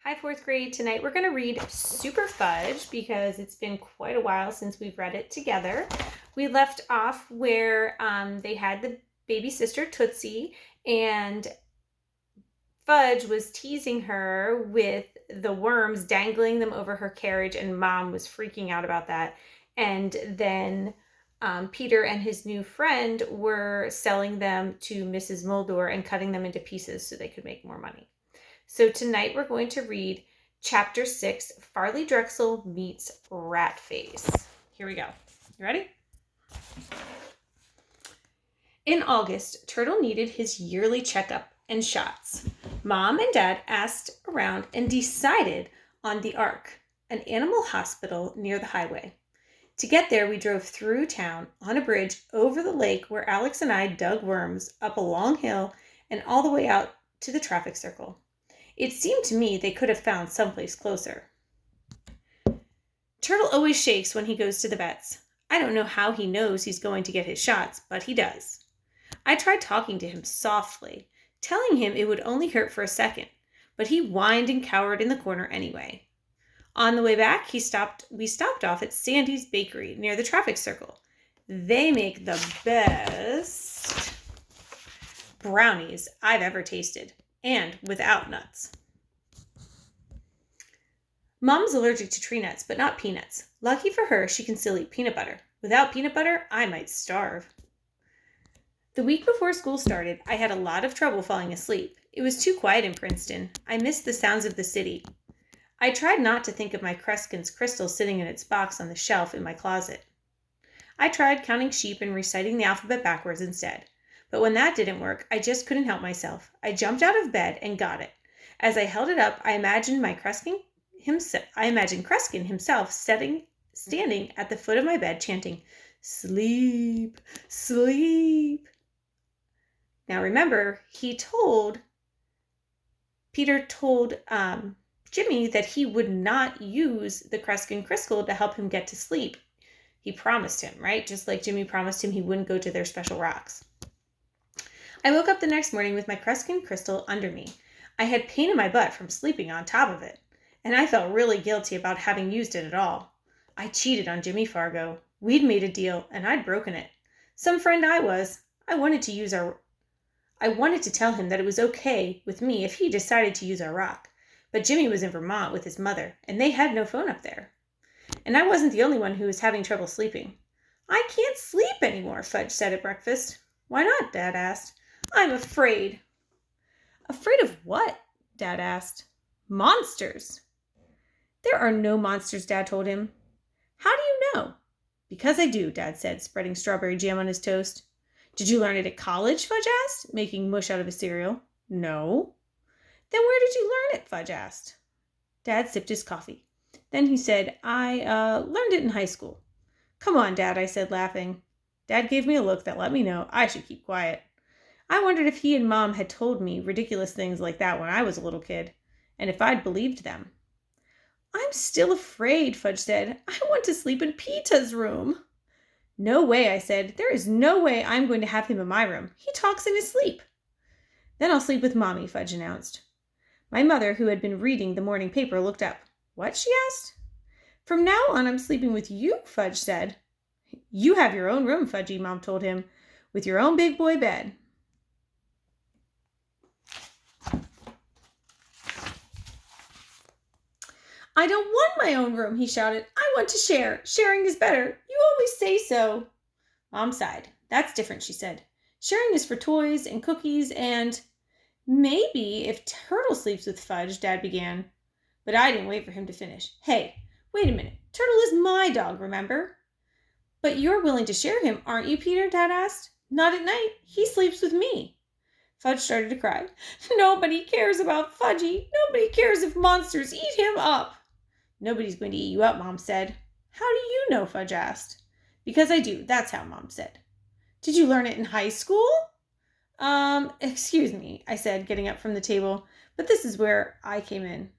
Hi, fourth grade. Tonight we're going to read Super Fudge because it's been quite a while since we've read it together. We left off where they had the baby sister Tootsie, and Fudge was teasing her with the worms, dangling them over her carriage, and Mom was freaking out about that. And then Peter and his new friend were selling them to Mrs. Mulder and cutting them into pieces so they could make more money. So tonight we're going to read Chapter 6, Farley Drexel Meets Ratface. Here we go. You ready? In August, Turtle needed his yearly checkup and shots. Mom and Dad asked around and decided on the Ark, an animal hospital near the highway. To get there, we drove through town on a bridge over the lake where Alex and I dug worms up a long hill and all the way out to the traffic circle. It seemed to me they could have found someplace closer. Turtle always shakes when he goes to the vet's. I don't know how he knows he's going to get his shots, but he does. I tried talking to him softly, telling him it would only hurt for a second, but he whined and cowered in the corner anyway. On the way back, we stopped off at Sandy's Bakery near the traffic circle. They make the best brownies I've ever tasted. And without nuts. Mom's allergic to tree nuts, but not peanuts. Lucky for her, she can still eat peanut butter. Without peanut butter, I might starve. The week before school started, I had a lot of trouble falling asleep. It was too quiet in Princeton. I missed the sounds of the city. I tried not to think of my Kreskin's crystal sitting in its box on the shelf in my closet. I tried counting sheep and reciting the alphabet backwards instead. But when that didn't work, I just couldn't help myself. I jumped out of bed and got it. As I held it up, I imagined Kreskin himself standing at the foot of my bed, chanting, "Sleep, sleep." Now remember, Peter told Jimmy that he would not use the Kreskin crystal to help him get to sleep. He promised him, right? Just like Jimmy promised him he wouldn't go to their special rocks. I woke up the next morning with my Kreskin crystal under me. I had pain in my butt from sleeping on top of it, and I felt really guilty about having used it at all. I cheated on Jimmy Fargo. We'd made a deal, and I'd broken it. Some friend I was. I wanted to tell him that it was okay with me if he decided to use our rock. But Jimmy was in Vermont with his mother, and they had no phone up there. And I wasn't the only one who was having trouble sleeping. I can't sleep anymore, Fudge said at breakfast. Why not? Dad asked. I'm afraid. Afraid of what? Dad asked. Monsters. There are no monsters, Dad told him. How do you know? Because I do, Dad said, spreading strawberry jam on his toast. Did you learn it at college? Fudge asked, making mush out of his cereal. No. Then where did you learn it? Fudge asked. Dad sipped his coffee. Then he said, I learned it in high school. Come on, Dad, I said, laughing. Dad gave me a look that let me know I should keep quiet. I wondered if he and Mom had told me ridiculous things like that when I was a little kid, and if I'd believed them. I'm still afraid, Fudge said. I want to sleep in Peeta's room. No way, I said. There is no way I'm going to have him in my room. He talks in his sleep. Then I'll sleep with Mommy, Fudge announced. My mother, who had been reading the morning paper, looked up. What? She asked. From now on, I'm sleeping with you, Fudge said. You have your own room, Fudgy, Mom told him, with your own big boy bed. I don't want my own room, he shouted. I want to share. Sharing is better. You always say so. Mom sighed. That's different, she said. Sharing is for toys and cookies and... Maybe if Turtle sleeps with Fudge, Dad began. But I didn't wait for him to finish. Hey, wait a minute. Turtle is my dog, remember? But you're willing to share him, aren't you, Peter? Dad asked. Not at night. He sleeps with me. Fudge started to cry. Nobody cares about Fudgy. Nobody cares if monsters eat him up. Nobody's going to eat you up, Mom said. How do you know? Fudge asked. Because I do. That's how Mom said. Did you learn it in high school? Excuse me, I said, getting up from the table, but this is where I came in.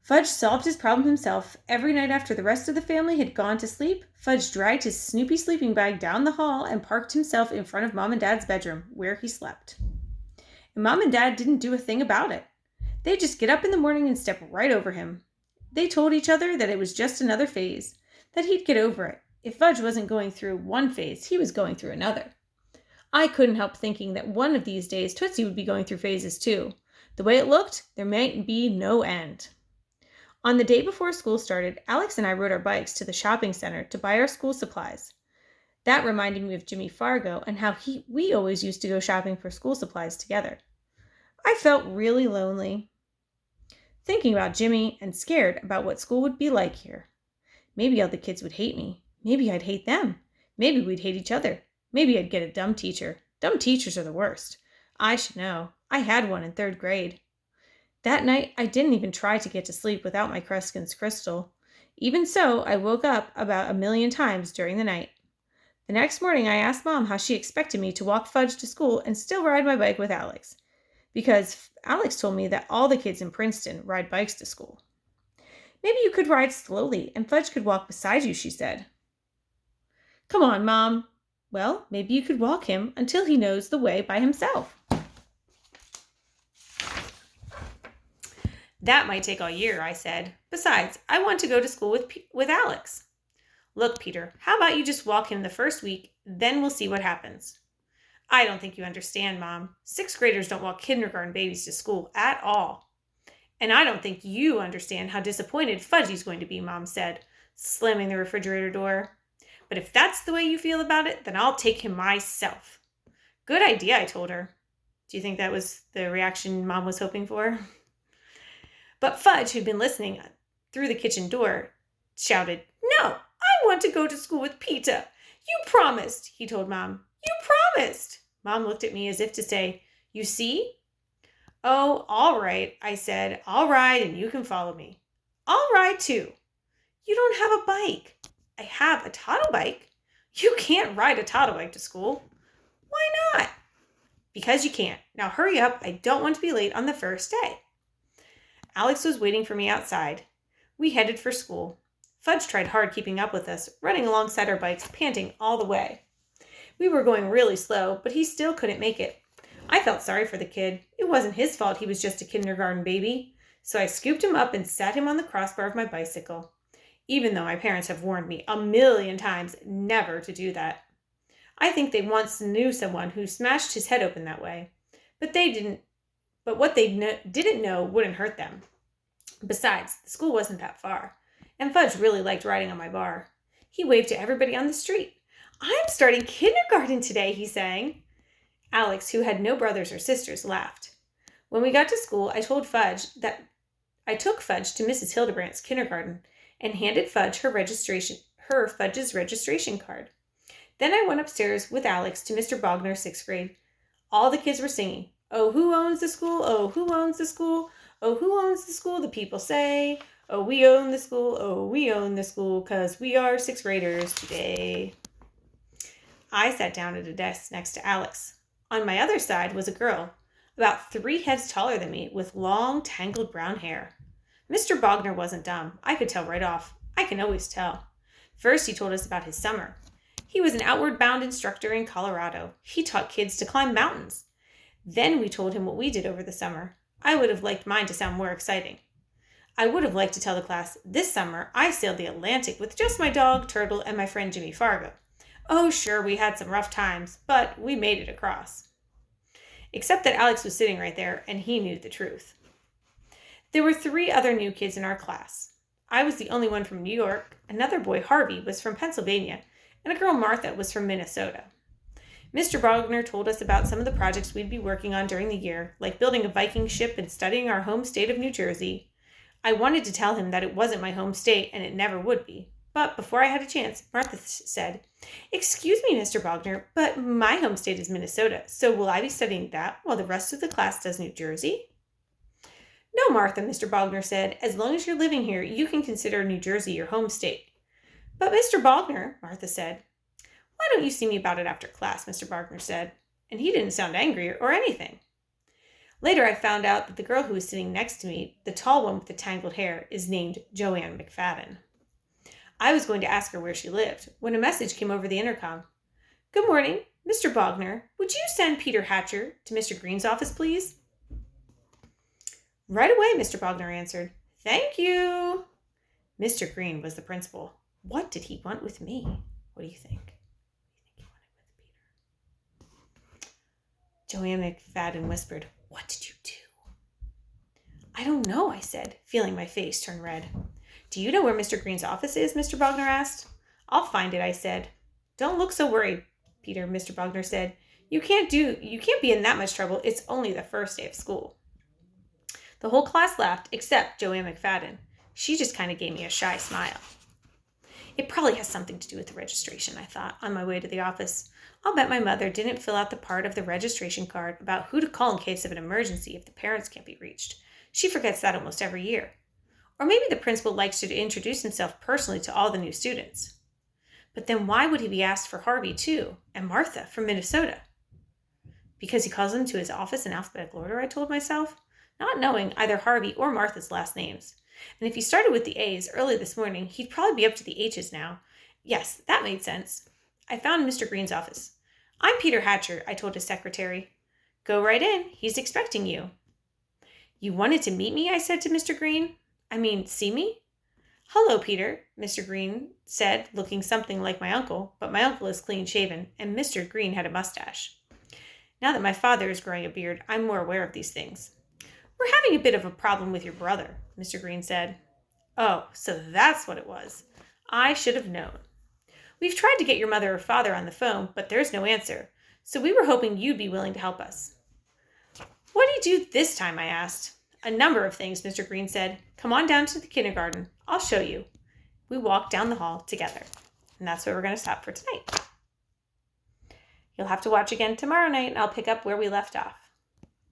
Fudge solved his problem himself. Every night after the rest of the family had gone to sleep, Fudge dragged his Snoopy sleeping bag down the hall and parked himself in front of Mom and Dad's bedroom, where he slept. And Mom and Dad didn't do a thing about it. They'd just get up in the morning and step right over him. They told each other that it was just another phase, that he'd get over it. If Fudge wasn't going through one phase, he was going through another. I couldn't help thinking that one of these days Tootsie would be going through phases too. The way it looked, there might be no end. On the day before school started, Alex and I rode our bikes to the shopping center to buy our school supplies. That reminded me of Jimmy Fargo and how we always used to go shopping for school supplies together. I felt really lonely, thinking about Jimmy and scared about what school would be like here. Maybe all the kids would hate me. Maybe I'd hate them. Maybe we'd hate each other. Maybe I'd get a dumb teacher. Dumb teachers are the worst. I should know. I had one in 3rd grade. That night, I didn't even try to get to sleep without my Kreskin's crystal. Even so, I woke up about 1,000,000 times during the night. The next morning, I asked Mom how she expected me to walk Fudge to school and still ride my bike with Alex, because Alex told me that all the kids in Princeton ride bikes to school. Maybe you could ride slowly and Fudge could walk beside you, she said. Come on, Mom. Well, maybe you could walk him until he knows the way by himself. That might take all year, I said. Besides, I want to go to school with Alex. Look, Peter, how about you just walk him the first week, then we'll see what happens. I don't think you understand, Mom. 6th graders don't walk kindergarten babies to school at all. And I don't think you understand how disappointed Fudgy's going to be, Mom said, slamming the refrigerator door. But if that's the way you feel about it, then I'll take him myself. Good idea, I told her. Do you think that was the reaction Mom was hoping for? But Fudge, who'd been listening through the kitchen door, shouted, No, I want to go to school with Peter. You promised, he told Mom. You promised. Mom looked at me as if to say, You see? Oh, all right, I said. I'll ride and you can follow me. I'll ride too. You don't have a bike. I have a toddle bike. You can't ride a toddle bike to school. Why not? Because you can't. Now hurry up. I don't want to be late on the first day. Alex was waiting for me outside. We headed for school. Fudge tried hard keeping up with us, running alongside our bikes, panting all the way. We were going really slow, but he still couldn't make it. I felt sorry for the kid. It wasn't his fault he was just a kindergarten baby. So I scooped him up and sat him on the crossbar of my bicycle, even though my parents have warned me 1,000,000 times never to do that. I think they once knew someone who smashed his head open that way, but what they didn't know wouldn't hurt them. Besides, the school wasn't that far, and Fudge really liked riding on my bar. He waved to everybody on the street. I'm starting kindergarten today, he sang. Alex, who had no brothers or sisters, laughed. When we got to school, I told Fudge that I took Fudge to Mrs. Hildebrandt's kindergarten and handed Fudge Fudge's registration card. Then I went upstairs with Alex to Mr. Bogner's 6th grade. All the kids were singing, Oh, who owns the school? Oh, who owns the school? Oh, who owns the school? The people say, Oh, we own the school. Oh, we own the school, 'cause we are 6th graders today. I sat down at a desk next to Alex. On my other side was a girl, about 3 heads taller than me, with long, tangled brown hair. Mr. Bogner wasn't dumb. I could tell right off. I can always tell. First, he told us about his summer. He was an outward-bound instructor in Colorado. He taught kids to climb mountains. Then we told him what we did over the summer. I would have liked mine to sound more exciting. I would have liked to tell the class, this summer I sailed the Atlantic with just my dog, Turtle, and my friend Jimmy Fargo. Oh, sure, we had some rough times, but we made it across. Except that Alex was sitting right there, and he knew the truth. There were 3 other new kids in our class. I was the only one from New York, another boy, Harvey, was from Pennsylvania, and a girl, Martha, was from Minnesota. Mr. Bogner told us about some of the projects we'd be working on during the year, like building a Viking ship and studying our home state of New Jersey. I wanted to tell him that it wasn't my home state, and it never would be. But before I had a chance, Martha said, Excuse me, Mr. Bogner, but my home state is Minnesota, so will I be studying that while the rest of the class does New Jersey? No, Martha, Mr. Bogner said. As long as you're living here, you can consider New Jersey your home state. But Mr. Bogner, Martha said. Why don't you see me about it after class, Mr. Bogner said. And he didn't sound angry or anything. Later, I found out that the girl who was sitting next to me, the tall one with the tangled hair, is named Joanne McFadden. I was going to ask her where she lived when a message came over the intercom. Good morning, Mr. Bogner. Would you send Peter Hatcher to Mr. Green's office, please? Right away, Mr. Bogner answered. Thank you. Mr. Green was the principal. What did he want with me? What do you think? What do you think he wanted with Peter? Joanne McFadden whispered, What did you do? I don't know, I said, feeling my face turn red. Do you know where Mr. Green's office is? Mr. Bogner asked. I'll find it, I said. Don't look so worried, Mr. Bogner said. You can't be in that much trouble. It's only the first day of school. The whole class laughed, except Joanne McFadden. She just kind of gave me a shy smile. It probably has something to do with the registration, I thought, on my way to the office. I'll bet my mother didn't fill out the part of the registration card about who to call in case of an emergency if the parents can't be reached. She forgets that almost every year. Or maybe the principal likes to introduce himself personally to all the new students. But then why would he be asked for Harvey, too, and Martha from Minnesota? Because he calls them to his office in alphabetical order, I told myself, not knowing either Harvey or Martha's last names. And if he started with the A's early this morning, he'd probably be up to the H's now. Yes, that made sense. I found Mr. Green's office. I'm Peter Hatcher, I told his secretary. Go right in. He's expecting you. You wanted to meet me, I said to Mr. Green. See me? Hello, Peter, Mr. Green said, looking something like my uncle, but my uncle is clean-shaven, and Mr. Green had a mustache. Now that my father is growing a beard, I'm more aware of these things. We're having a bit of a problem with your brother, Mr. Green said. Oh, so that's what it was. I should have known. We've tried to get your mother or father on the phone, but there's no answer, so we were hoping you'd be willing to help us. What do you do this time, I asked. A number of things, Mr. Green said. Come on down to the kindergarten. I'll show you. We walked down the hall together. And that's where we're going to stop for tonight. You'll have to watch again tomorrow night, and I'll pick up where we left off.